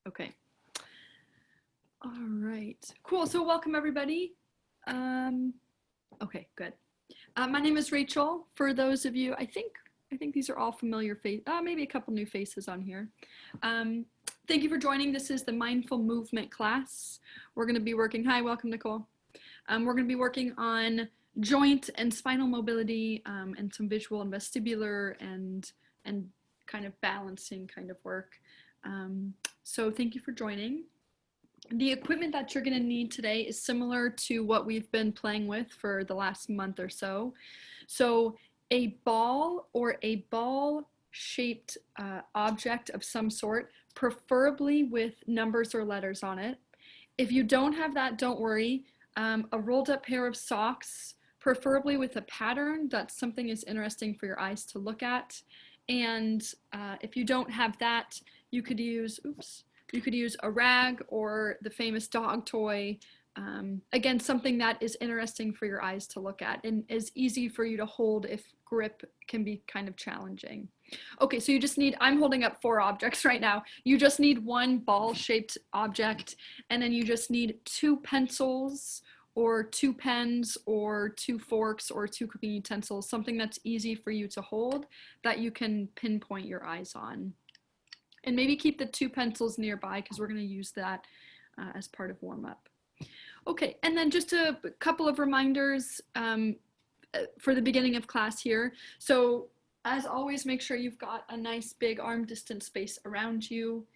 Okay. All right. Cool. So welcome everybody. Okay, good. My name is Rachel. For those of you, I think these are all familiar faces. Maybe a couple new faces on here. Thank you for joining. This is the mindful movement class. We're going to be working. Hi, welcome, Nicole. We're going to be working on joint and spinal mobility and some visual and vestibular and kind of balancing kind of work. So thank you for joining. The equipment that you're going to need today is similar to what we've been playing with for the last month or so. So a ball or a ball-shaped object of some sort, preferably with numbers or letters on it. If you don't have that, don't worry. A rolled up pair of socks, preferably with a pattern that something is interesting for your eyes to look at. And if you don't have that, you could use, you could use a rag or the famous dog toy. Again, something that is interesting for your eyes to look at and is easy for you to hold if grip can be kind of challenging. Okay, so you just need, I'm holding up 4 objects right now. You just need one ball-shaped object, and then you just need 2 pencils or 2 pens or 2 forks or 2 cooking utensils, something that's easy for you to hold that you can pinpoint your eyes on. And maybe keep the 2 pencils nearby because we're going to use that as part of warm-up. Okay, and then just a couple of reminders for the beginning of class here. So as always, make sure you've got a nice big arm distance space around you.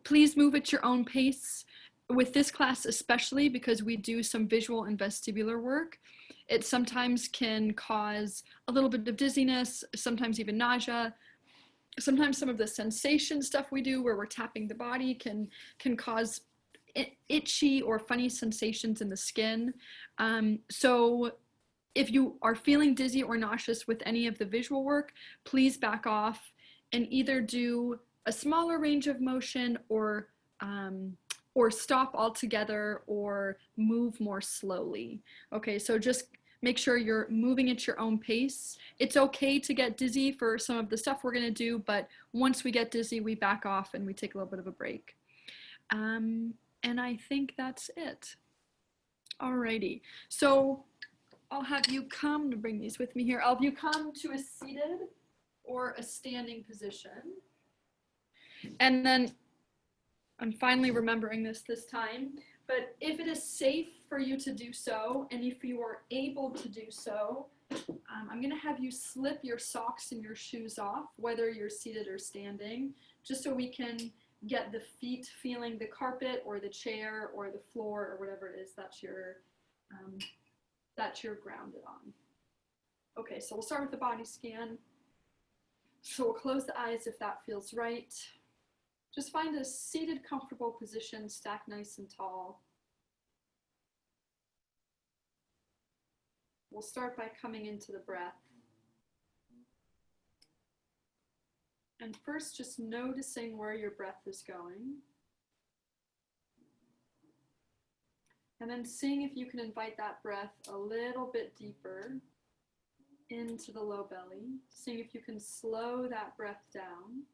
Please move at your own pace. With this class especially, because we do some visual and vestibular work, it sometimes can cause a little bit of dizziness, sometimes even nausea. Sometimes some of the sensation stuff we do where we're tapping the body can cause itchy or funny sensations in the skin. So if you are feeling dizzy or nauseous with any of the visual work, please back off and either do a smaller range of motion or stop altogether or move more slowly. Okay, so just make sure you're moving at your own pace. It's okay to get dizzy for some of the stuff we're gonna do, but once we get dizzy, we back off and we take a little bit of a break. And I think that's it. Alrighty, so I'll have you come to bring these with me here. I'll have you come to a seated or a standing position. And then I'm finally remembering this time, but if it is safe for you to do so, and if you are able to do so, I'm gonna have you slip your socks and your shoes off, whether you're seated or standing, just so we can get the feet feeling the carpet or the chair or the floor or whatever it is that you're grounded on. Okay, so we'll start with the body scan. So we'll close the eyes if that feels right. Just find a seated, comfortable position, stack nice and tall. We'll start by coming into the breath. And first, just noticing where your breath is going. And then seeing if you can invite that breath a little bit deeper into the low belly. Seeing if you can slow that breath down.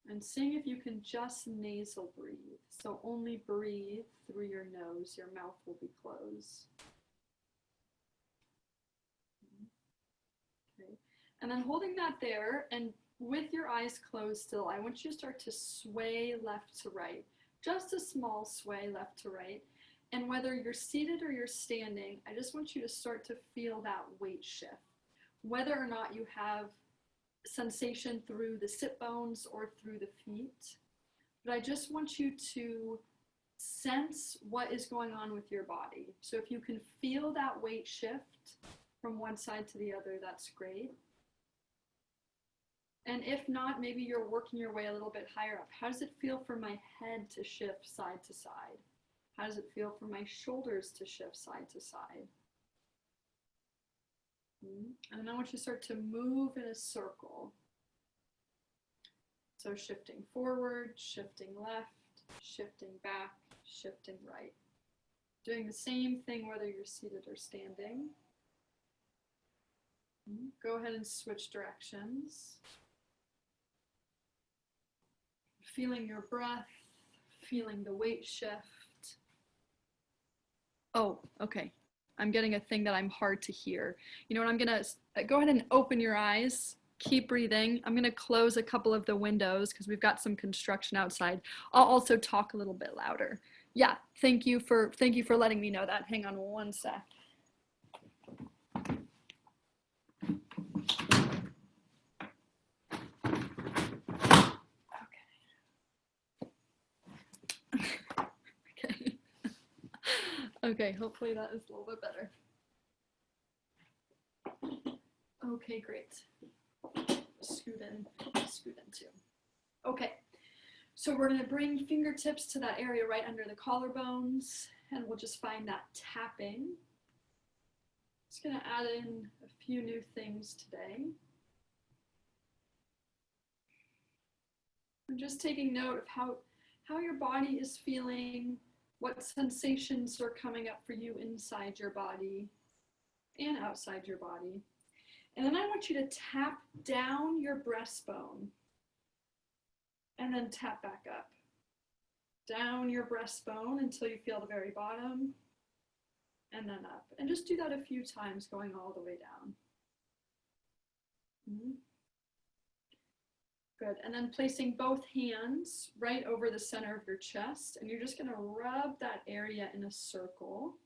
And seeing if you can just nasal breathe. So only breathe through your nose. Your mouth will be closed. Okay. And then holding that there, and with your eyes closed still, I want you to start to sway left to right. Just a small sway left to right. And whether you're seated or you're standing, I just want you to start to feel that weight shift. Whether or not you have sensation through the sit bones or through the feet, but I just want you to sense what is going on with your body. So if you can feel that weight shift from one side to the other, that's great. And if not, maybe you're working your way a little bit higher up. How does it feel for my head to shift side to side? How does it feel for my shoulders to shift side to side? And then I want you to start to move in a circle. So shifting forward, shifting left, shifting back, shifting right. Doing the same thing whether you're seated or standing. Go ahead and switch directions. Feeling your breath, feeling the weight shift. Oh, okay. I'm getting a thing that I'm hard to hear. You know what, I'm gonna go ahead and open your eyes. Keep breathing. I'm gonna close a couple of the windows because we've got some construction outside. I'll also talk a little bit louder. Yeah, thank you for letting me know that. Hang on one sec. Okay. Okay, hopefully that is a little bit better. Okay, great. Scoot in too. Okay, so we're gonna bring fingertips to that area right under the collarbones, and we'll just find that tapping. Just gonna add in a few new things today. I'm just taking note of how your body is feeling, what sensations are coming up for you inside your body and outside your body. And then I want you to tap down your breastbone and then tap back up. Down your breastbone until you feel the very bottom, and then up. And just do that a few times, going all the way down. Good, and then placing both hands right over the center of your chest, and you're just gonna rub that area in a circle.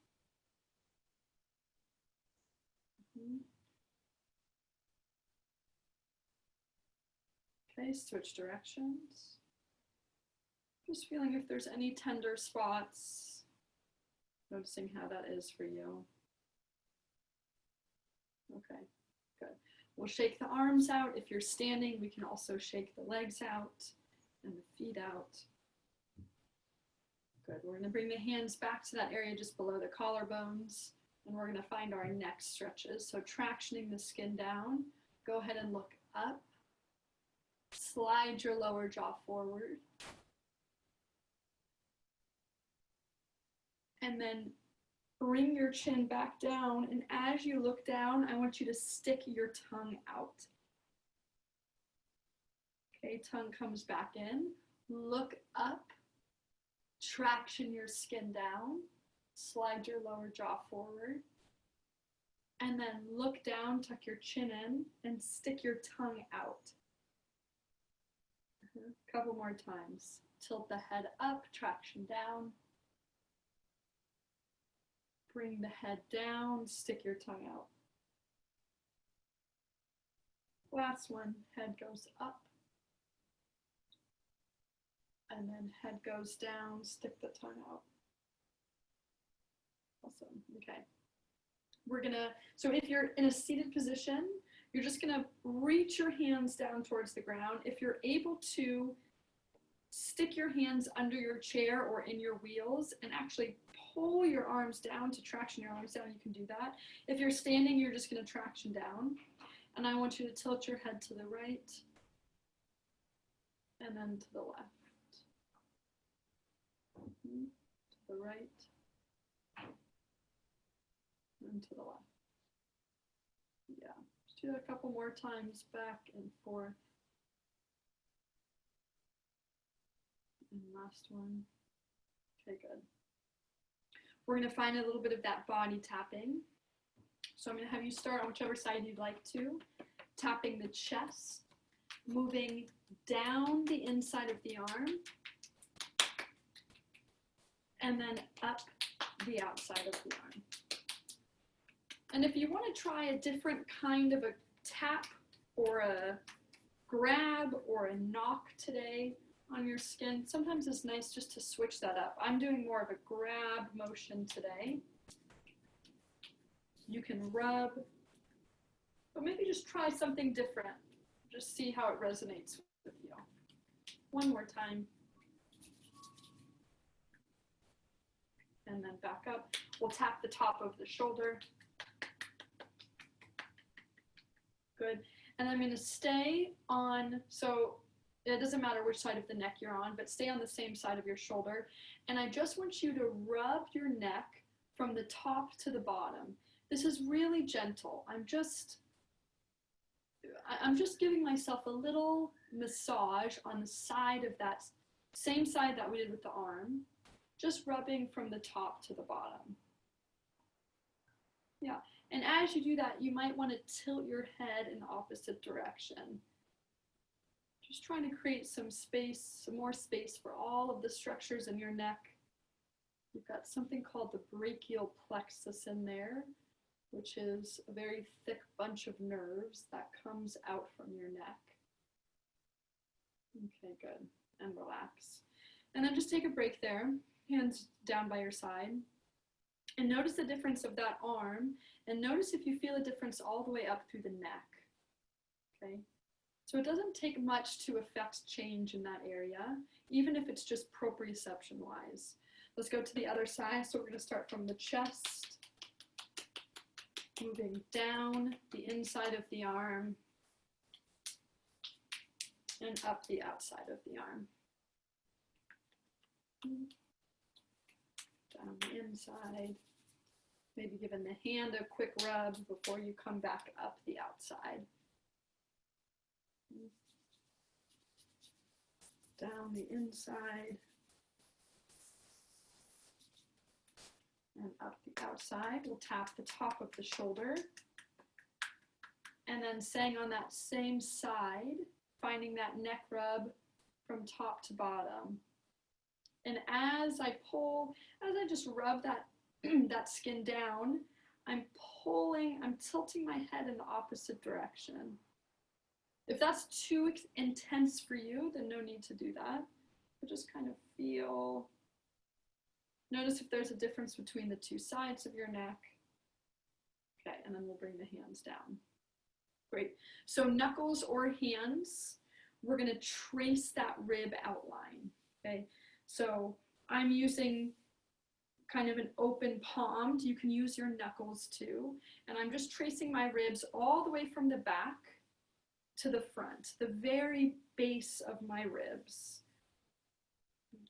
Okay, switch directions. Just feeling if there's any tender spots, noticing how that is for you. Okay, good. We'll shake the arms out. If you're standing, we can also shake the legs out and the feet out. Good, we're gonna bring the hands back to that area just below the collarbones, and we're gonna find our neck stretches. So tractioning the skin down, go ahead and look up. Slide your lower jaw forward. And then bring your chin back down, and as you look down, I want you to stick your tongue out. Okay, tongue comes back in. Look up, traction your skin down, slide your lower jaw forward, and then look down, tuck your chin in, and stick your tongue out. A couple more times. Tilt the head up, traction down. Bring the head down, stick your tongue out. Last one, head goes up. And then head goes down, stick the tongue out. Awesome, okay. So if you're in a seated position, you're just gonna reach your hands down towards the ground. If you're able to, stick your hands under your chair or in your wheels and actually pull your arms down to traction your arms down, you can do that. If you're standing, you're just gonna traction down. And I want you to tilt your head to the right and then to the left. To the right and to the left. Yeah, just do that a couple more times, back and forth. And last one. Okay, good. We're going to find a little bit of that body tapping. So I'm going to have you start on whichever side you'd like to, tapping the chest, moving down the inside of the arm, and then up the outside of the arm. And if you want to try a different kind of a tap or a grab or a knock today on your skin, sometimes it's nice just to switch that up. I'm doing more of a grab motion today. You can rub, but maybe just try something different. Just see how it resonates with you. One more time. And then back up. We'll tap the top of the shoulder. Good. And I'm going to stay on, so it doesn't matter which side of the neck you're on, but stay on the same side of your shoulder. And I just want you to rub your neck from the top to the bottom. This is really gentle. I'm just giving myself a little massage on the side of that Same side that we did with the arm, just rubbing from the top to the bottom. Yeah, and as you do that, you might want to tilt your head in the opposite direction. Just trying to create some space, some more space for all of the structures in your neck. You've got something called the brachial plexus in there, which is a very thick bunch of nerves that comes out from your neck. Okay, good. And relax. And then just take a break there, hands down by your side. And notice the difference of that arm, and notice if you feel a difference all the way up through the neck. Okay? So it doesn't take much to affect change in that area, even if it's just proprioception-wise. Let's go to the other side. So we're going to start from the chest, moving down the inside of the arm, and up the outside of the arm. Down the inside, maybe giving the hand a quick rub before you come back up the outside. Down the inside and up the outside. We'll tap the top of the shoulder and then staying on that same side, finding that neck rub from top to bottom. And as I just rub that, that skin down, I'm tilting my head in the opposite direction. If that's too intense for you, then no need to do that. But just kind of feel, notice if there's a difference between the two sides of your neck. Okay, and then we'll bring the hands down. Great. So knuckles or hands, we're going to trace that rib outline. Okay. So I'm using kind of an open palm. You can use your knuckles too. And I'm just tracing my ribs all the way from the back to the front, the very base of my ribs.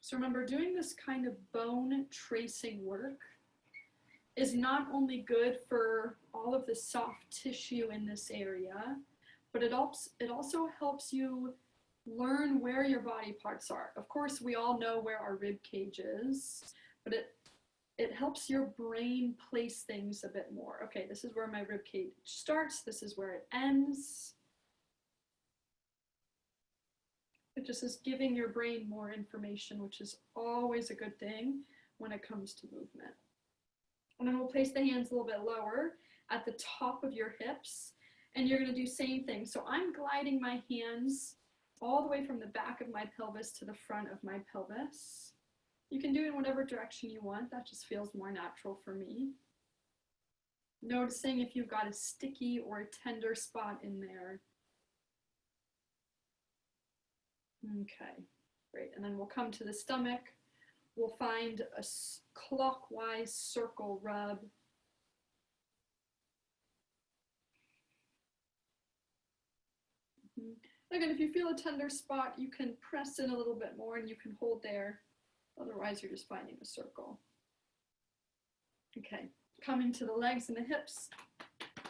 So remember, doing this kind of bone tracing work is not only good for all of the soft tissue in this area, but it also helps you learn where your body parts are. Of course, we all know where our rib cage is, but it helps your brain place things a bit more. Okay, this is where my rib cage starts. This is where it ends. It just is giving your brain more information, which is always a good thing when it comes to movement. And then we'll place the hands a little bit lower at the top of your hips, and you're going to do same thing. So I'm gliding my hands all the way from the back of my pelvis to the front of my pelvis. You can do it in whatever direction you want. That just feels more natural for me. Noticing if you've got a sticky or a tender spot in there. Okay, great. And then we'll come to the stomach. We'll find a clockwise circle rub. Again, if you feel a tender spot, you can press in a little bit more and you can hold there. Otherwise, you're just finding a circle. Okay, coming to the legs and the hips.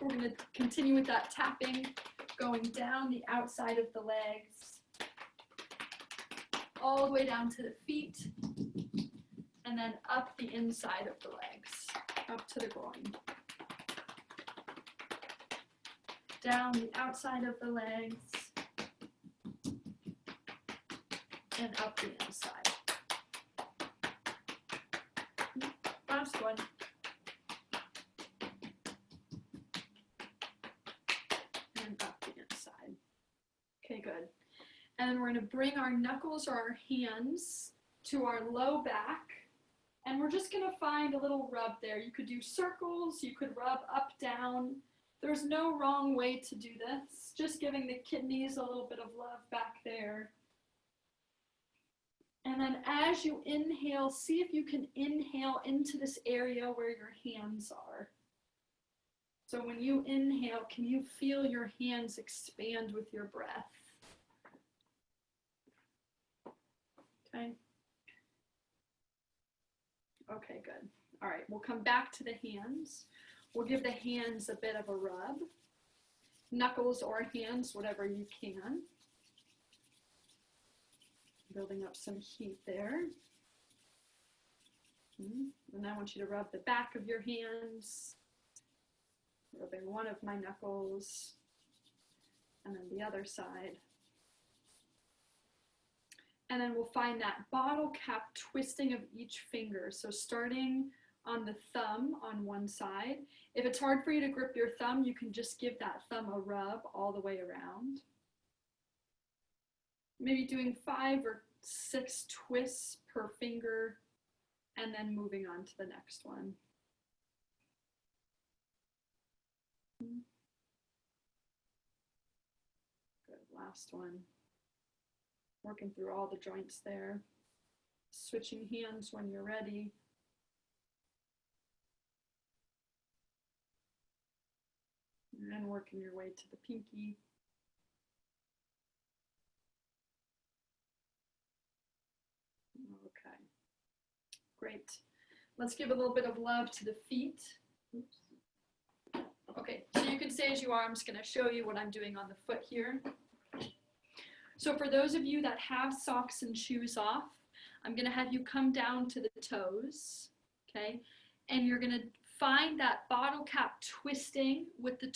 We're going to continue with that tapping, going down the outside of the legs, all the way down to the feet, and then up the inside of the legs, up to the groin. Down the outside of the legs, and up the inside. Last one. And up the inside. Okay, good. And then we're going to bring our knuckles or our hands to our low back. And we're just going to find a little rub there. You could do circles, you could rub up, down. There's no wrong way to do this. Just giving the kidneys a little bit of love back there. And then as you inhale, see if you can inhale into this area where your hands are. So when you inhale, can you feel your hands expand with your breath? Okay. Okay, good. All right, we'll come back to the hands. We'll give the hands a bit of a rub. Knuckles or hands, whatever you can. Building up some heat there. And I want you to rub the back of your hands, rubbing one of my knuckles, and then the other side. And then we'll find that bottle cap twisting of each finger. So starting on the thumb on one side. If it's hard for you to grip your thumb, you can just give that thumb a rub all the way around. Maybe doing 5 or 6 twists per finger, and then moving on to the next one. Good, last one. Working through all the joints there. Switching hands when you're ready. And then working your way to the pinky. Okay, great. Let's give a little bit of love to the feet. Oops. Okay, so you can stay as you are. I'm just going to show you what I'm doing on the foot here. So for those of you that have socks and shoes off, I'm going to have you come down to the toes, okay? And you're going to find that bottle cap twisting with the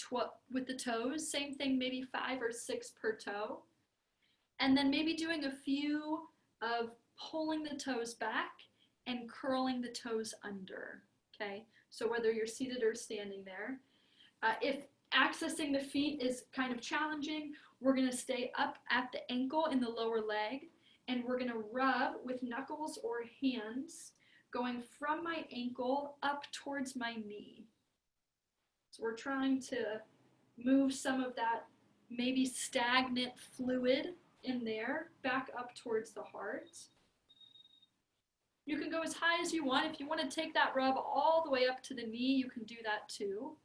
toes. Same thing, maybe 5 or 6 per toe. And then maybe doing a few of pulling the toes back and curling the toes under, okay? So whether you're seated or standing there. If accessing the feet is kind of challenging, we're going to stay up at the ankle in the lower leg, and we're going to rub with knuckles or hands going from my ankle up towards my knee. So we're trying to move some of that maybe stagnant fluid in there back up towards the heart. You can go as high as you want. If you want to take that rub all the way up to the knee, you can do that too.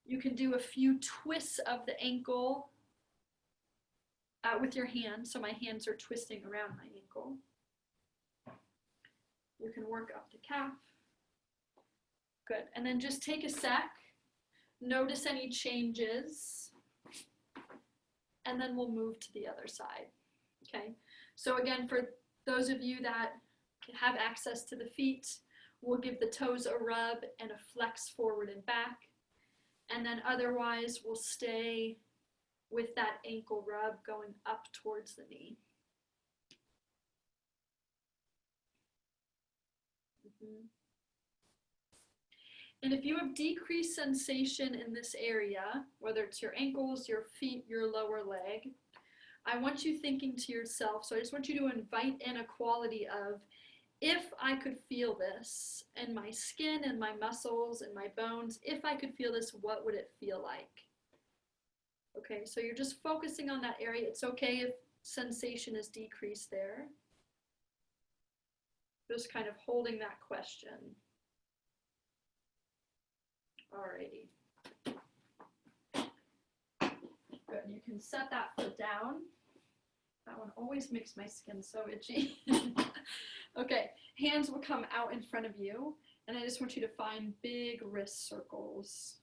You can do a few twists of the ankle with your hands. So my hands are twisting around my ankle. You can work up the calf. Good. And then just take a sec. Notice any changes. And then we'll move to the other side. Okay. So again, for those of you that have access to the feet, we'll give the toes a rub and a flex forward and back. And then otherwise, we'll stay with that ankle rub going up towards the knee. And if you have decreased sensation in this area, whether it's your ankles, your feet, your lower leg, I want you thinking to yourself, so I just want you to invite in a quality of, if I could feel this in my skin and my muscles and my bones, if I could feel this, what would it feel like? Okay, so you're just focusing on that area. It's okay if sensation is decreased there. Just kind of holding that question. Alrighty. Good, you can set that foot down. That one always makes my skin so itchy. Okay, hands will come out in front of you, and I just want you to find big wrist circles.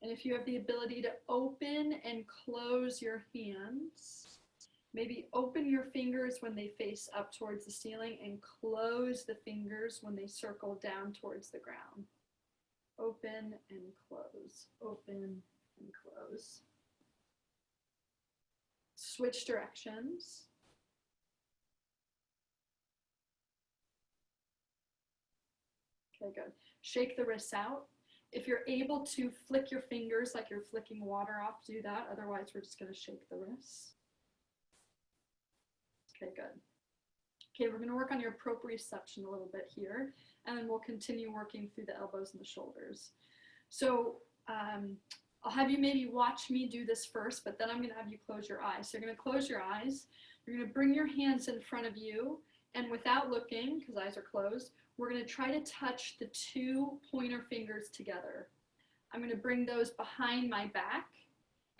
And if you have the ability to open and close your hands, maybe open your fingers when they face up towards the ceiling and close the fingers when they circle down towards the ground. Open and close, open and close. Switch directions. Okay, good. Shake the wrists out. If you're able to flick your fingers like you're flicking water off, do that. Otherwise, we're just going to shake the wrists. Okay, good. Okay, we're going to work on your proprioception a little bit here, and then we'll continue working through the elbows and the shoulders. So I'll have you maybe watch me do this first, but then I'm going to have you close your eyes. So you're going to close your eyes. You're going to bring your hands in front of you, and without looking, because eyes are closed, we're going to try to touch the 2 pointer fingers together. I'm going to bring those behind my back,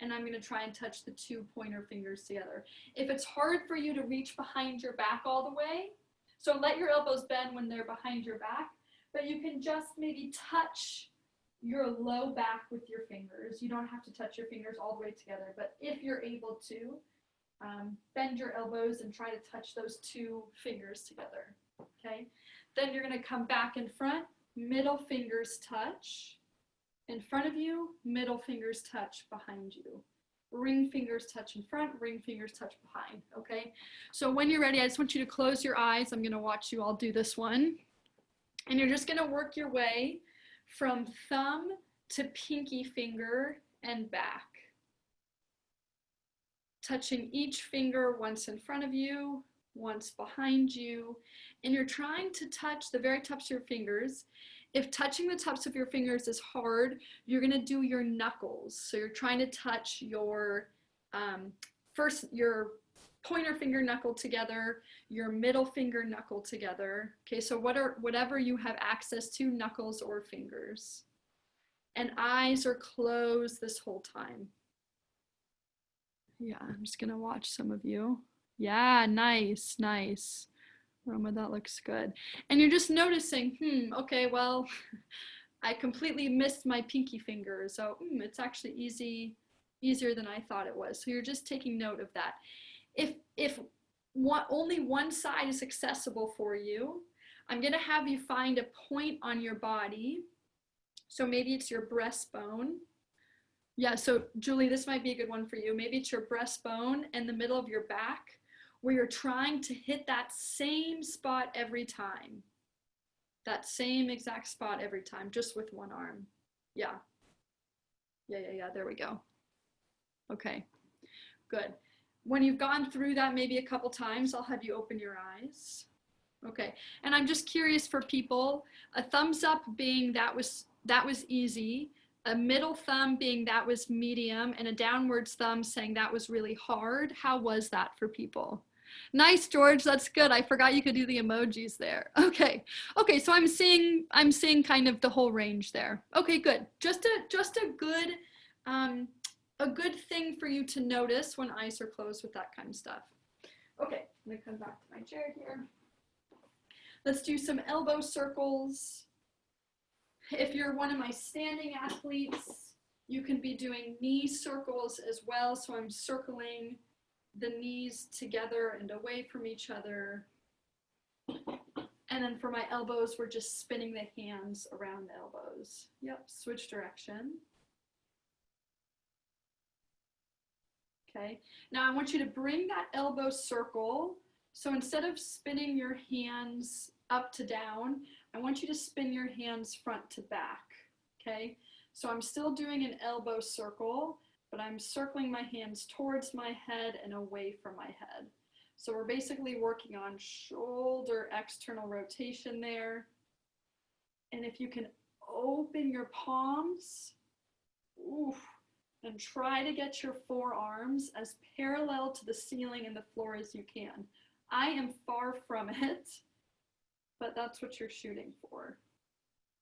and I'm going to try and touch the 2 pointer fingers together. If it's hard for you to reach behind your back all the way, so let your elbows bend when they're behind your back, but you can just maybe touch your low back with your fingers. You don't have to touch your fingers all the way together, but if you're able to, bend your elbows and try to touch those two fingers together, okay? Then you're gonna come back in front, middle fingers touch in front of you, middle fingers touch behind you. Ring fingers touch in front, ring fingers touch behind, okay? So when you're ready, I just want you to close your eyes. I'm gonna watch you all do this one. And you're just gonna work your way from thumb to pinky finger and back. Touching each finger once in front of you, once behind you, and you're trying to touch the very tops of your fingers. If touching the tops of your fingers is hard, you're gonna do your knuckles. So you're trying to touch your first your pointer finger knuckle together, your middle finger knuckle together. Okay, so whatever you have access to, knuckles or fingers. And eyes are closed this whole time. Yeah, I'm just gonna watch some of you. Yeah, nice, nice. Roma, that looks good. And you're just noticing, okay, well, I completely missed my pinky finger. So it's actually easier than I thought it was. So you're just taking note of that. If only one side is accessible for you, I'm gonna have you find a point on your body. So maybe it's your breastbone. Yeah, so Julie, this might be a good one for you. Maybe it's your breastbone and the middle of your back, where you're trying to hit that same spot every time. That same exact spot every time, just with one arm. Yeah, there we go. Okay, good. When you've gone through that maybe a couple times, I'll have you open your eyes. Okay, and I'm just curious for people, a thumbs up being that was easy, a middle thumb being that was medium, and a downwards thumb saying that was really hard. How was that for people? Nice, George, that's good. I forgot you could do the emojis there. Okay, so I'm seeing kind of the whole range there. Okay, good. Just a good thing for you to notice when eyes are closed with that kind of stuff. Okay, I'm gonna come back to my chair here. Let's do some elbow circles. If you're one of my standing athletes, you can be doing knee circles as well. So I'm circling the knees together and away from each other. And then for my elbows, we're just spinning the hands around the elbows. Yep, switch direction. Okay, now I want you to bring that elbow circle. So instead of spinning your hands up to down, I want you to spin your hands front to back, okay? So I'm still doing an elbow circle, but I'm circling my hands towards my head and away from my head. So we're basically working on shoulder external rotation there. And if you can open your palms, and try to get your forearms as parallel to the ceiling and the floor as you can. I am far from it, but that's what you're shooting for.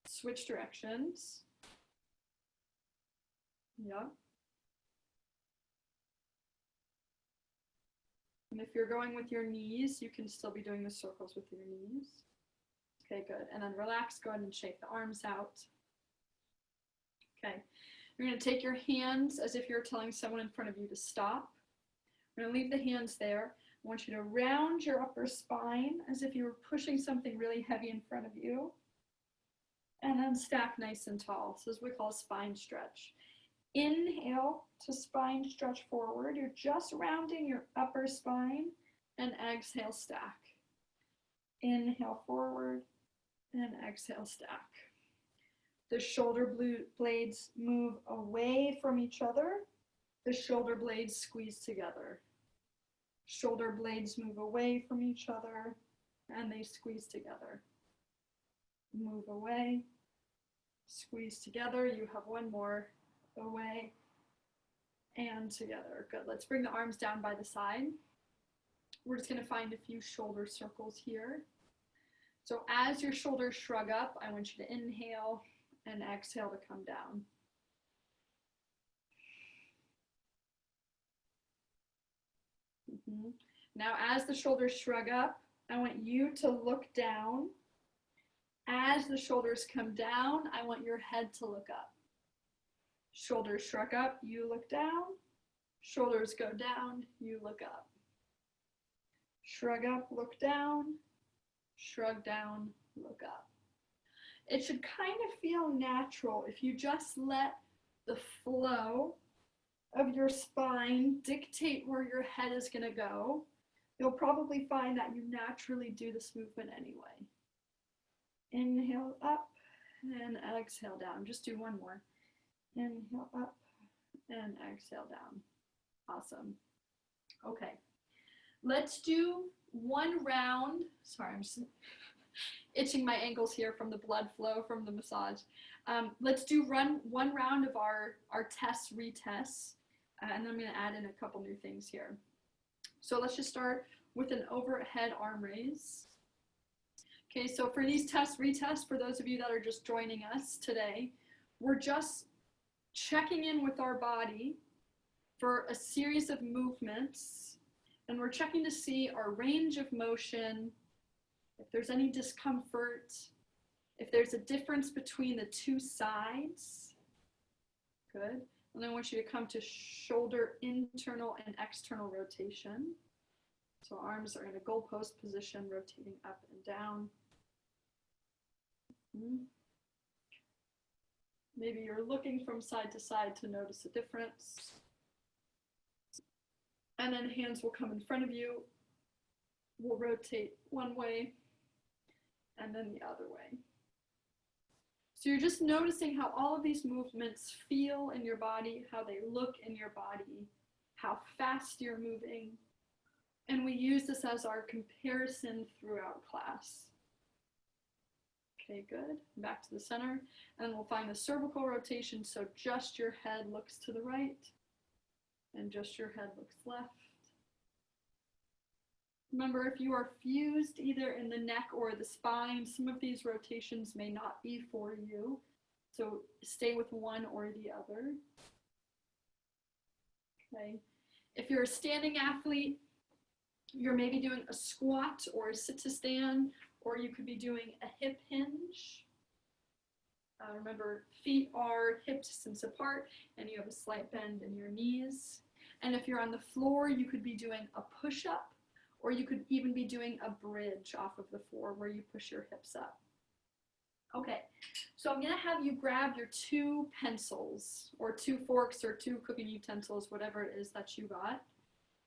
Switch directions. Yeah. And if you're going with your knees, you can still be doing the circles with your knees. Okay, good. And then relax, go ahead and shake the arms out. Okay. You're going to take your hands as if you're telling someone in front of you to stop. We're going to leave the hands there. I want you to round your upper spine as if you were pushing something really heavy in front of you. And then stack nice and tall. So this is what we call a spine stretch. Inhale to spine stretch forward. You're just rounding your upper spine, and exhale, stack. Inhale forward and exhale, stack. The shoulder blades move away from each other. The shoulder blades squeeze together. Shoulder blades move away from each other and they squeeze together. Move away, squeeze together. You have one more. Away and together. Good. Let's bring the arms down by the side. We're just going to find a few shoulder circles here. So as your shoulders shrug up, I want you to inhale and exhale to come down. Now, as the shoulders shrug up, I want you to look down. As the shoulders come down, I want your head to look up. Shoulders shrug up, you look down. Shoulders go down, you look up. Shrug up, look down, shrug down, look up. It should kind of feel natural if you just let the flow of your spine dictate where your head is going to go. You'll probably find that you naturally do this movement anyway. Inhale up and exhale down. Just do one more. Inhale up and exhale down. Awesome. Okay. Let's do one round. Sorry, I'm just itching my ankles here from the blood flow from the massage. Let's do one round of our tests, retests, and then I'm going to add in a couple new things here. So let's just start with an overhead arm raise. Okay, so for these tests, retests, for those of you that are just joining us today, we're just checking in with our body for a series of movements, and we're checking to see our range of motion, if there's any discomfort, if there's a difference between the two sides. Good. And I want you to come to shoulder internal and external rotation. So arms are in a goalpost position, rotating up and down. Maybe you're looking from side to side to notice a difference. And then hands will come in front of you. We'll rotate one way and then the other way. So you're just noticing how all of these movements feel in your body, how they look in your body, how fast you're moving. And we use this as our comparison throughout class. Okay, good. Back to the center. And we'll find the cervical rotation, so just your head looks to the right and just your head looks left. Remember, if you are fused either in the neck or the spine, some of these rotations may not be for you. So stay with one or the other. Okay. If you're a standing athlete, you're maybe doing a squat or a sit to stand, or you could be doing a hip hinge. Remember, feet are hip distance apart and you have a slight bend in your knees. And if you're on the floor, you could be doing a push-up, or you could even be doing a bridge off of the floor where you push your hips up. Okay, so I'm gonna have you grab your two pencils or two forks or two cooking utensils, whatever it is that you got.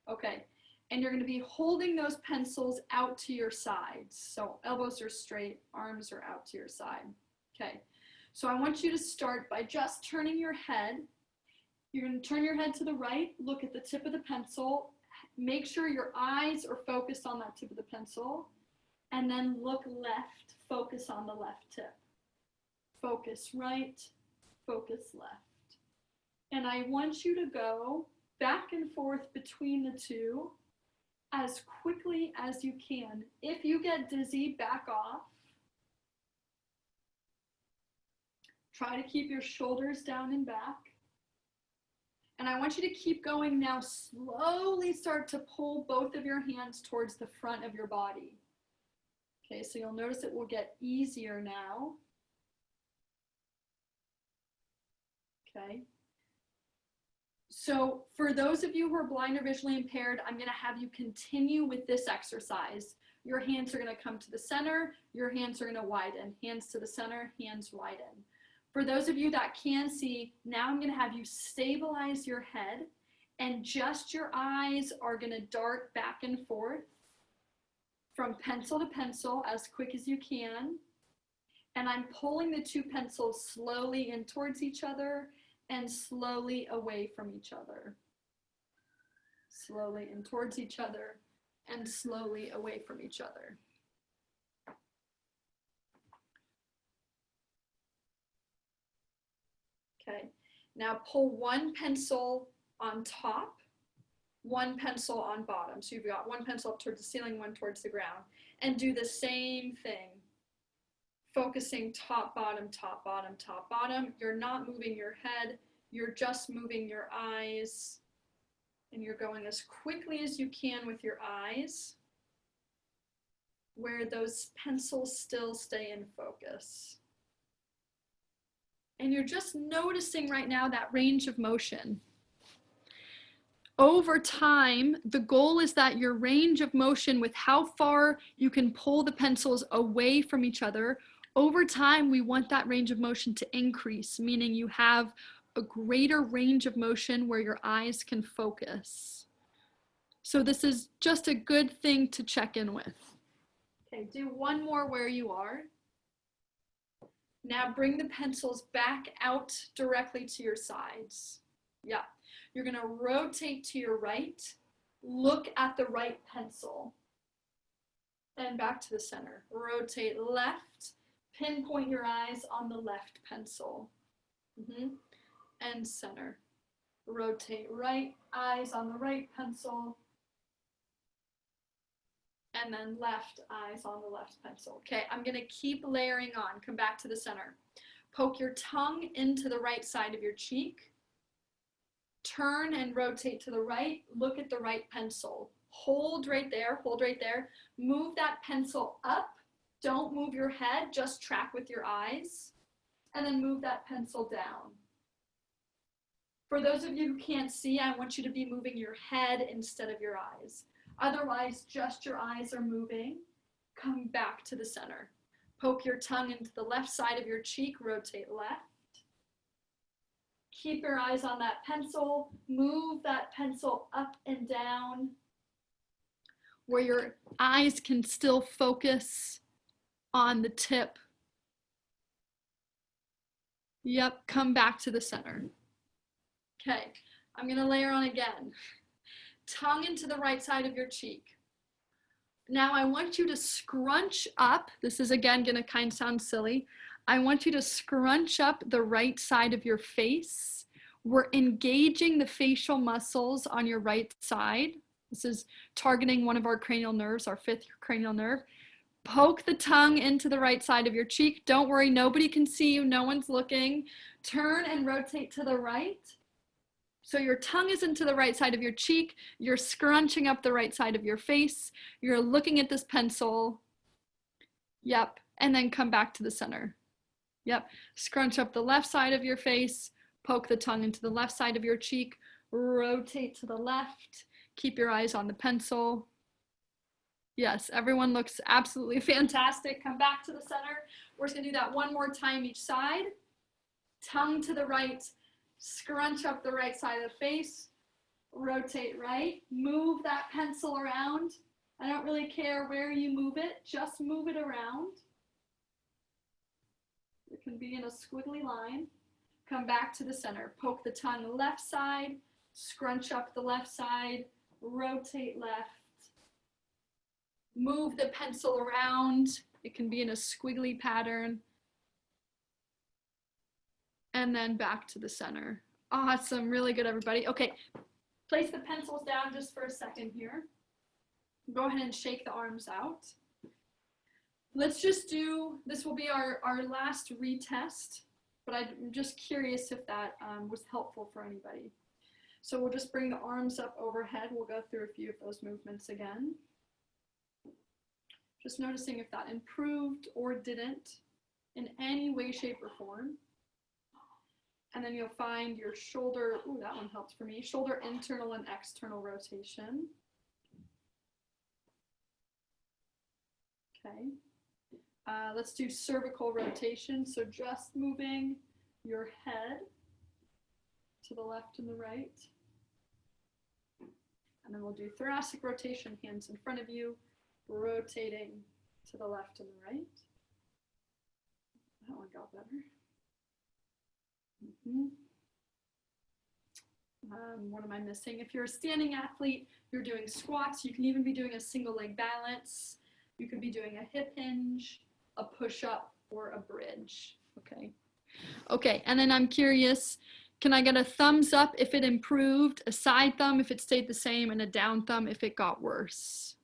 Okay, and you're gonna be holding those pencils out to your sides. So elbows are straight, arms are out to your side. Okay, so I want you to start by just turning your head. You're gonna turn your head to the right, look at the tip of the pencil, make sure your eyes are focused on that tip of the pencil, and then look left, focus on the left tip. Focus right, focus left. And I want you to go back and forth between the two as quickly as you can. If you get dizzy, back off. Try to keep your shoulders down and back. And I want you to keep going now. Slowly start to pull both of your hands towards the front of your body. Okay, so you'll notice it will get easier now. Okay. So for those of you who are blind or visually impaired, I'm going to have you continue with this exercise. Your hands are going to come to the center. Your hands are going to widen. Hands to the center, hands widen. For those of you that can see, now I'm going to have you stabilize your head, and just your eyes are going to dart back and forth from pencil to pencil as quick as you can. And I'm pulling the two pencils slowly in towards each other and slowly away from each other. Slowly in towards each other and slowly away from each other. Okay, now pull one pencil on top, one pencil on bottom. So you've got one pencil up towards the ceiling, one towards the ground. And do the same thing. Focusing top, bottom, top, bottom, top, bottom. You're not moving your head. You're just moving your eyes. And you're going as quickly as you can with your eyes, where those pencils still stay in focus. And you're just noticing right now that range of motion. Over time, the goal is that your range of motion with how far you can pull the pencils away from each other, over time, we want that range of motion to increase, meaning you have a greater range of motion where your eyes can focus. So this is just a good thing to check in with. Okay, do one more where you are. Now bring the pencils back out directly to your sides. Yeah. You're going to rotate to your right, look at the right pencil, and back to the center. Rotate left, pinpoint your eyes on the left pencil, and center. Rotate right, eyes on the right pencil, and then left, eyes on the left pencil. Okay, I'm going to keep layering on. Come back to the center. Poke your tongue into the right side of your cheek. Turn and rotate to the right, look at the right pencil. Hold right there, Move that pencil up. Don't move your head, just track with your eyes. And then move that pencil down. For those of you who can't see, I want you to be moving your head instead of your eyes. Otherwise, just your eyes are moving. Come back to the center. Poke your tongue into the left side of your cheek, rotate left. Keep your eyes on that pencil. Move that pencil up and down where your eyes can still focus on the tip. Yep, come back to the center. Okay, I'm going to layer on again. Tongue into the right side of your cheek. Now I want you to scrunch up. This is again going to kind of sound silly. I want you to scrunch up the right side of your face. We're engaging the facial muscles on your right side. This is targeting one of our cranial nerves, our fifth cranial nerve. Poke the tongue into the right side of your cheek. Don't worry, nobody can see you, no one's looking. Turn and rotate to the right. So your tongue is into the right side of your cheek. You're scrunching up the right side of your face. You're looking at this pencil. Yep, and then come back to the center. Yep, scrunch up the left side of your face, poke the tongue into the left side of your cheek, rotate to the left, keep your eyes on the pencil. Yes, everyone looks absolutely fantastic. Come back to the center. We're just gonna do that one more time each side. Tongue to the right, scrunch up the right side of the face, rotate right, move that pencil around. I don't really care where you move it, just move it around. It can be in a squiggly line. Come back to the center. Poke the tongue left side, scrunch up the left side, rotate left. Move the pencil around. It can be in a squiggly pattern. And then back to the center. Awesome, really good, everybody. Okay, place the pencils down just for a second here. Go ahead and shake the arms out. Let's just do, this will be our last retest, but I'm just curious if that was helpful for anybody. So we'll just bring the arms up overhead. We'll go through a few of those movements again. Just noticing if that improved or didn't in any way, shape, or form. And then you'll find your shoulder, ooh, that one helped for me, shoulder internal and external rotation. Okay. Let's do cervical rotation. So just moving your head to the left and the right. And then we'll do thoracic rotation, hands in front of you, rotating to the left and the right. That one got better. What am I missing? If you're a standing athlete, you're doing squats. You can even be doing a single leg balance. You could be doing a hip hinge, a push-up, or a bridge. Okay. Okay, and then I'm curious, can I get a thumbs up if it improved, a side thumb if it stayed the same, and a down thumb if it got worse?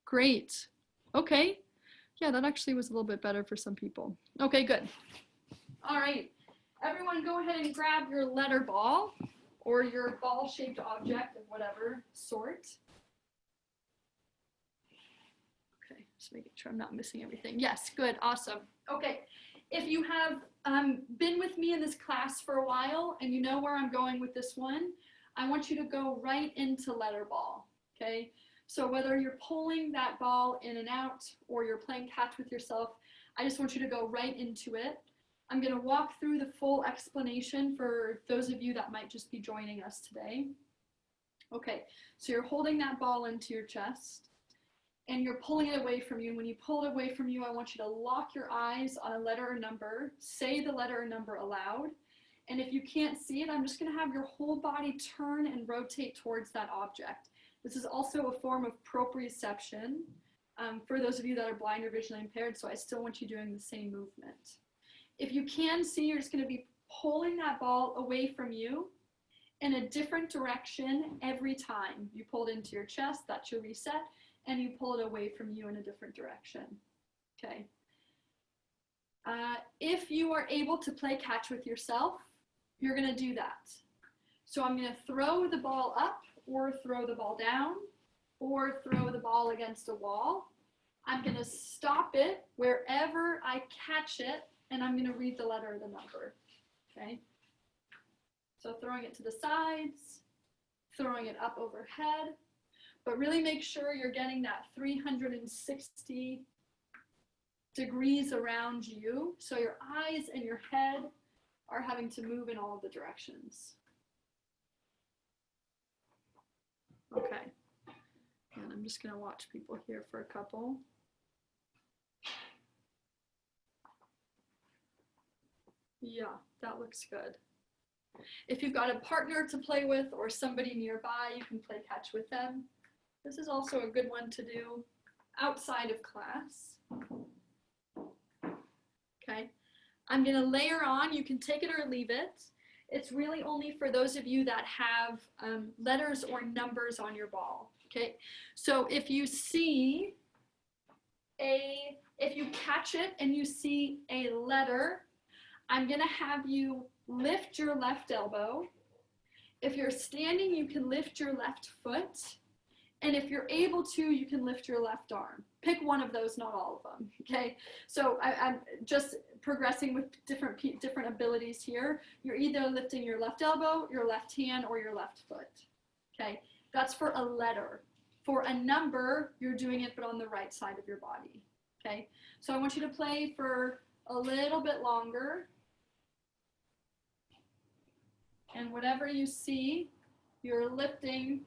Great. Okay. Yeah, that actually was a little bit better for some people. Okay, good. All right. Everyone go ahead and grab your letter ball or your ball-shaped object of whatever sort. Okay, just making sure I'm not missing everything. Yes, good, awesome. Okay, if you have been with me in this class for a while and you know where I'm going with this one, I want you to go right into letterball, okay? So whether you're pulling that ball in and out or you're playing catch with yourself, I just want you to go right into it. I'm going to walk through the full explanation for those of you that might just be joining us today. Okay, so you're holding that ball into your chest and you're pulling it away from you. When you pull it away from you, I want you to lock your eyes on a letter or number, say the letter or number aloud. And if you can't see it, I'm just going to have your whole body turn and rotate towards that object. This is also a form of proprioception for those of you that are blind or visually impaired, so I still want you doing the same movement. If you can see, you're just going to be pulling that ball away from you in a different direction every time. You pull it into your chest, that's your reset, and you pull it away from you in a different direction. Okay. If you are able to play catch with yourself, you're going to do that. So I'm going to throw the ball up or throw the ball down or throw the ball against a wall. I'm going to stop it wherever I catch it, and I'm going to read the letter or the number. Okay. So throwing it to the sides, throwing it up overhead, but really make sure you're getting that 360 degrees around you. So your eyes and your head are having to move in all of the directions. Okay. And I'm just going to watch people here for a couple. Yeah, that looks good. If you've got a partner to play with or somebody nearby, you can play catch with them. This is also a good one to do outside of class. Okay, I'm going to layer on. You can take it or leave it. It's really only for those of you that have letters or numbers on your ball. Okay, so if you see if you catch it and you see a letter, I'm going to have you lift your left elbow. If you're standing, you can lift your left foot. And if you're able to, you can lift your left arm. Pick one of those, not all of them, okay? So I'm just progressing with different abilities here. You're either lifting your left elbow, your left hand, or your left foot, okay? That's for a letter. For a number, you're doing it, but on the right side of your body, okay? So I want you to play for a little bit longer. And whatever you see, you're lifting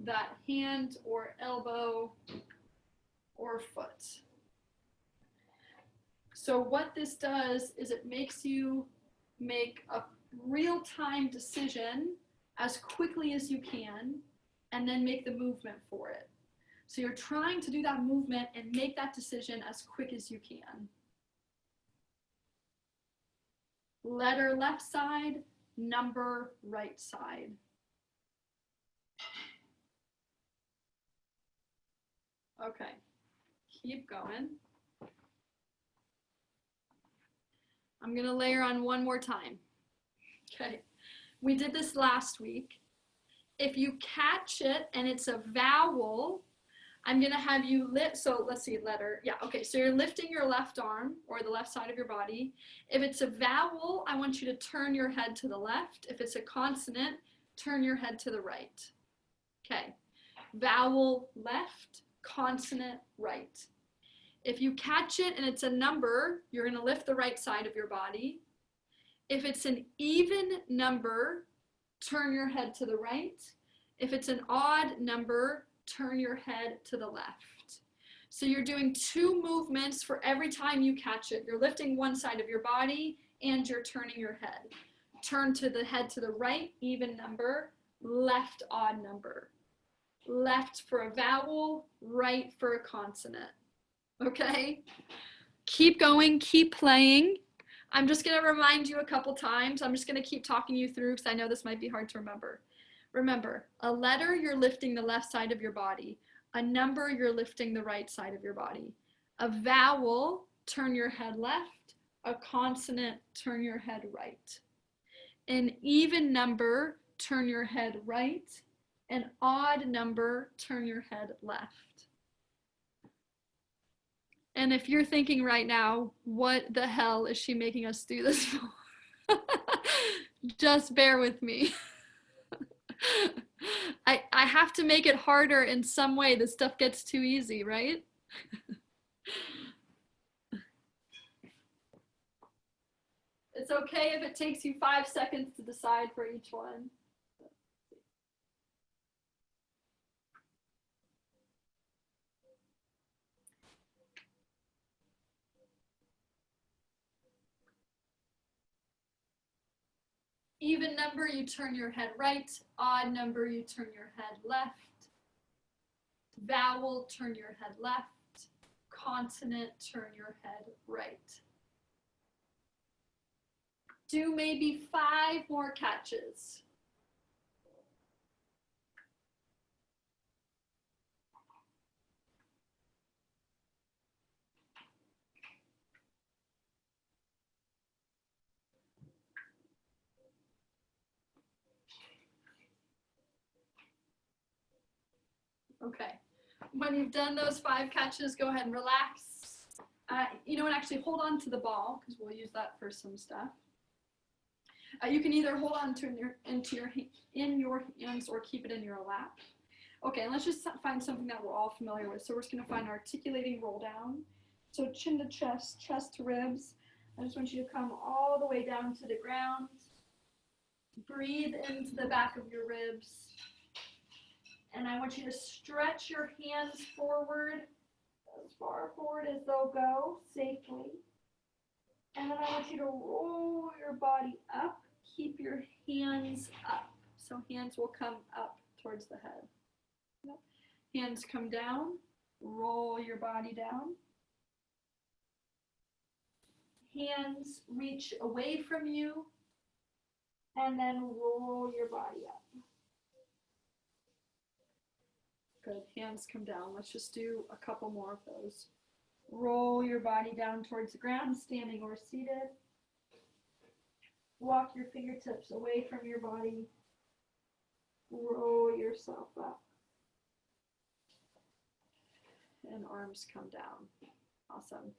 that hand or elbow or foot. So what this does is it makes you make a real-time decision as quickly as you can and then make the movement for it. So you're trying to do that movement and make that decision as quick as you can. Letter left side, number right side. Okay, keep going. I'm going to layer on one more time. Okay, we did this last week. If you catch it and it's a vowel, I'm going to have you lift, so let's see, letter, yeah, okay, so you're lifting your left arm or the left side of your body. If it's a vowel, I want you to turn your head to the left. If it's a consonant, turn your head to the right. Okay, vowel left, consonant right. If you catch it and it's a number, you're going to lift the right side of your body. If it's an even number, turn your head to the right. If it's an odd number, turn your head to the left. So you're doing two movements for every time you catch it. You're lifting one side of your body and you're turning your head. Turn to the head to the right, even number, left, odd number. Left for a vowel, right for a consonant. Okay? Keep going, keep playing. I'm just going to remind you a couple times. I'm just going to keep talking you through because I know this might be hard to remember. Remember, a letter, you're lifting the left side of your body. A number, you're lifting the right side of your body. A vowel, turn your head left. A consonant, turn your head right. An even number, turn your head right. An odd number, turn your head left. And if you're thinking right now, what the hell is she making us do this for? Just bear with me. I have to make it harder in some way. This stuff gets too easy, right? It's okay if it takes you 5 seconds to decide for each one. Even number, you turn your head right. Odd number, you turn your head left. Vowel, turn your head left. Consonant, turn your head right. Do maybe 5 more catches. Okay, when you've done those 5 catches, go ahead and relax. You know what, actually hold on to the ball because we'll use that for some stuff. You can either hold on to in your hands or keep it in your lap. Okay, let's just find something that we're all familiar with. So we're just gonna find articulating roll down. So chin to chest, chest to ribs. I just want you to come all the way down to the ground. Breathe into the back of your ribs. And I want you to stretch your hands forward, as far forward as they'll go safely. And then I want you to roll your body up. Keep your hands up. So hands will come up towards the head. Hands come down. Roll your body down. Hands reach away from you. And then roll your body up. Good. Hands come down. Let's just do a couple more of those. Roll your body down towards the ground, standing or seated. Walk your fingertips away from your body. Roll yourself up. And arms come down. Awesome.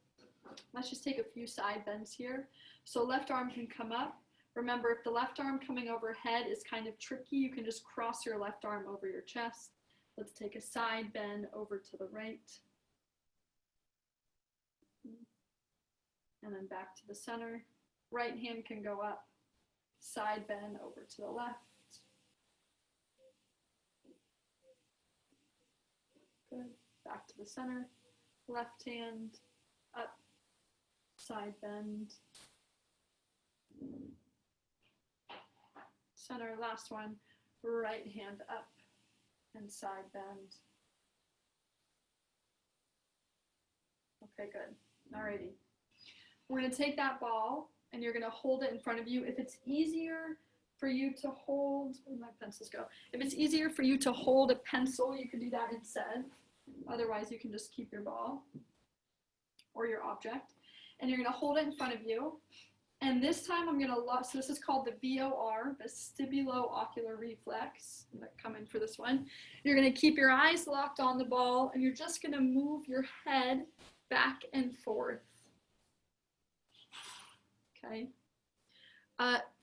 Let's just take a few side bends here. So left arm can come up. Remember, if the left arm coming overhead is kind of tricky, you can just cross your left arm over your chest. Let's take a side bend over to the right. And then back to the center. Right hand can go up. Side bend over to the left. Good. Back to the center. Left hand up. Side bend. Center, last one. Right hand up. And side bend. Okay, good. Alrighty. We're going to take that ball and you're going to hold it in front of you. If it's easier for you to hold, where did my pencils go? If it's easier for you to hold a pencil, you can do that instead. Otherwise, you can just keep your ball or your object. And you're going to hold it in front of you. And this time I'm going to look, so this is called the BOR, vestibulo-ocular reflex. I'm going to come in for this one. You're going to keep your eyes locked on the ball and you're just going to move your head back and forth. Okay.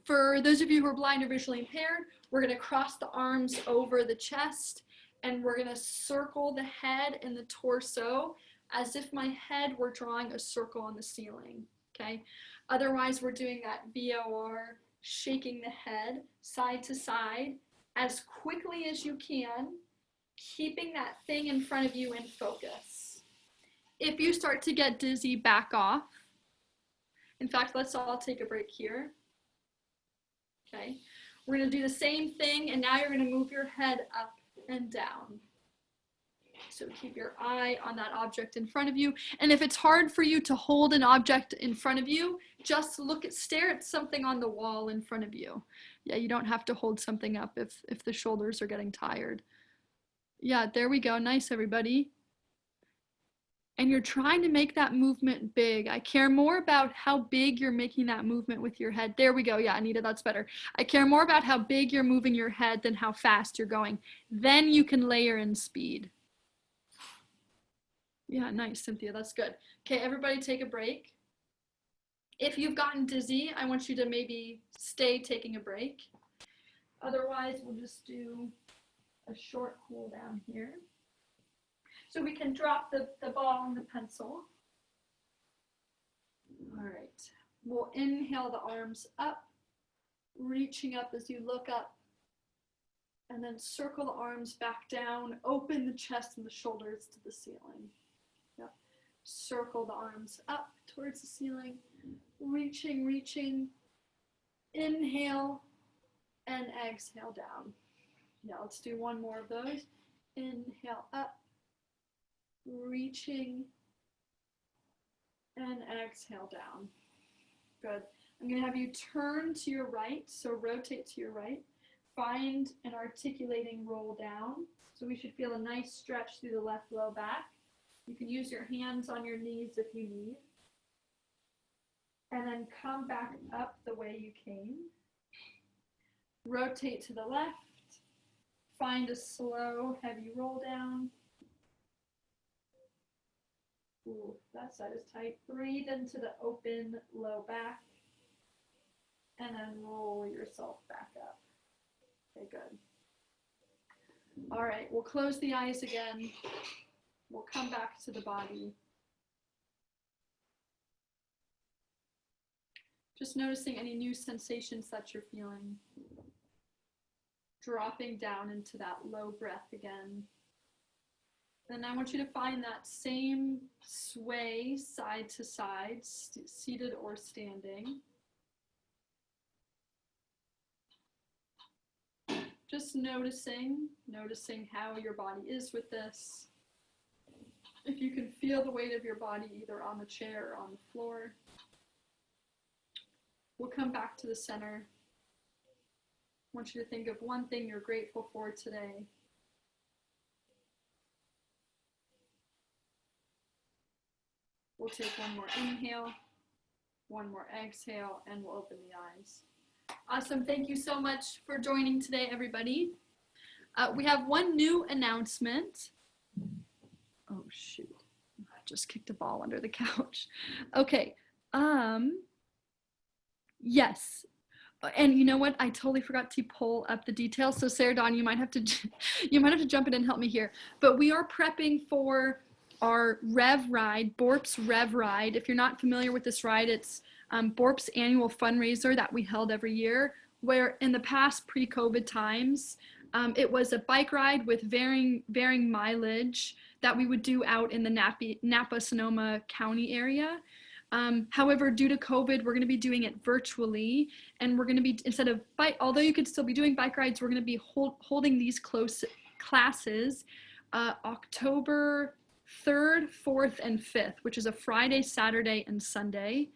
For those of you who are blind or visually impaired, we're going to cross the arms over the chest and we're going to circle the head and the torso as if my head were drawing a circle on the ceiling. Okay. Otherwise, we're doing that BOR, shaking the head side to side as quickly as you can, keeping that thing in front of you in focus. If you start to get dizzy, back off. In fact, let's all take a break here. Okay, we're going to do the same thing, and now you're going to move your head up and down. So keep your eye on that object in front of you. And if it's hard for you to hold an object in front of you, just stare at something on the wall in front of you. Yeah, you don't have to hold something up if the shoulders are getting tired. Yeah, there we go. Nice, everybody. And you're trying to make that movement big. I care more about how big you're making that movement with your head. There we go. Yeah, Anita, that's better. I care more about how big you're moving your head than how fast you're going. Then you can layer in speed. Yeah, nice, Cynthia, that's good. Okay, everybody take a break. If you've gotten dizzy, I want you to maybe stay taking a break. Otherwise, we'll just do a short cool down here. So we can drop the ball and the pencil. All right. We'll inhale the arms up, reaching up as you look up, and then circle the arms back down, open the chest and the shoulders to the ceiling. Yep. Circle the arms up towards the ceiling, reaching, inhale, and exhale down. Yeah, let's do one more of those. Inhale up, reaching, and exhale down. Good. I'm going to have you turn to your right, so rotate to your right. Find an articulating roll down. So we should feel a nice stretch through the left low back. You can use your hands on your knees if you need. And then come back up the way you came. Rotate to the left. Find a slow, heavy roll down. Ooh, that side is tight. Breathe into the open low back. And then roll yourself back up. Okay, good. All right, we'll close the eyes again. We'll come back to the body. Just noticing any new sensations that you're feeling. Dropping down into that low breath again. Then I want you to find that same sway side to side, seated or standing. Just noticing how your body is with this. If you can feel the weight of your body either on the chair or on the floor. We'll come back to the center. I want you to think of one thing you're grateful for today. We'll take one more inhale, one more exhale, and we'll open the eyes. Awesome. Thank you so much for joining today, everybody. We have one new announcement. Oh, shoot. I just kicked a ball under the couch. Okay. Yes. And you know what? I totally forgot to pull up the details. So Sarah Dawn, you might have to jump in and help me here. But we are prepping for our Rev Ride, BORP's Rev Ride. If you're not familiar with this ride, it's BORP's annual fundraiser that we held every year, where in the past pre-COVID times, it was a bike ride with varying mileage that we would do out in the Napa-Sonoma County area. However, due to COVID, we're going to be doing it virtually, and we're going to be, instead of although you could still be doing bike rides, we're going to be holding these classes October 3rd, 4th, and 5th, which is a Friday, Saturday, and Sunday.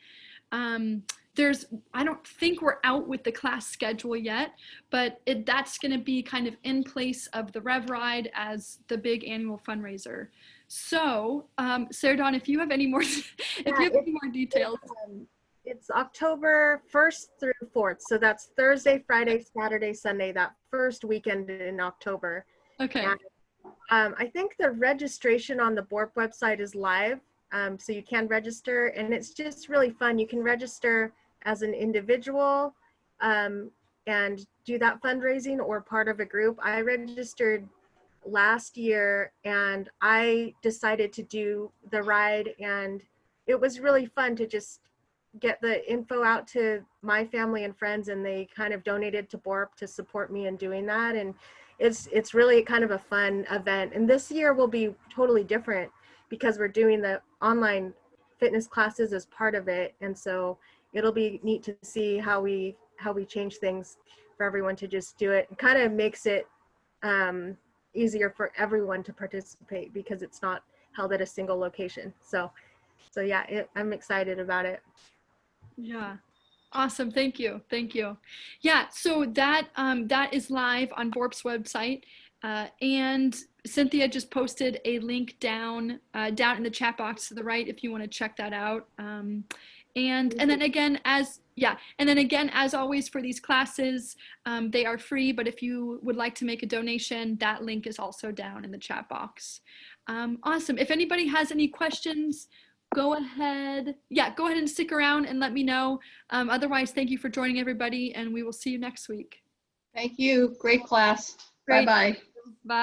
I don't think we're out with the class schedule yet, but that's going to be kind of in place of the Rev Ride as the big annual fundraiser. So, Sarah Dawn, if you have any more, details. It's October 1st through 4th. So that's Thursday, Friday, Saturday, Sunday, that first weekend in October. Okay. And, I think the registration on the BORP website is live. So you can register, and it's just really fun. You can register as an individual and do that fundraising or part of a group. I registered last year and I decided to do the ride, and it was really fun to just get the info out to my family and friends, and they kind of donated to BORP to support me in doing that. And it's really kind of a fun event. And this year will be totally different because we're doing the online fitness classes as part of it. And so it'll be neat to see how we change things for everyone to just do it. It kind of makes it easier for everyone to participate because it's not held at a single location. So yeah, I'm excited about it. Yeah. Awesome. Thank you. Yeah. So that is live on BORP's website. And Cynthia just posted a link down in the chat box to the right if you want to check that out. And then again, as always for these classes, they are free, but if you would like to make a donation, that link is also down in the chat box. Awesome. If anybody has any questions, go ahead and stick around and let me know. Otherwise, thank you for joining, everybody, and we will see you next week. Thank you. Great class. Great. Bye-bye. Bye.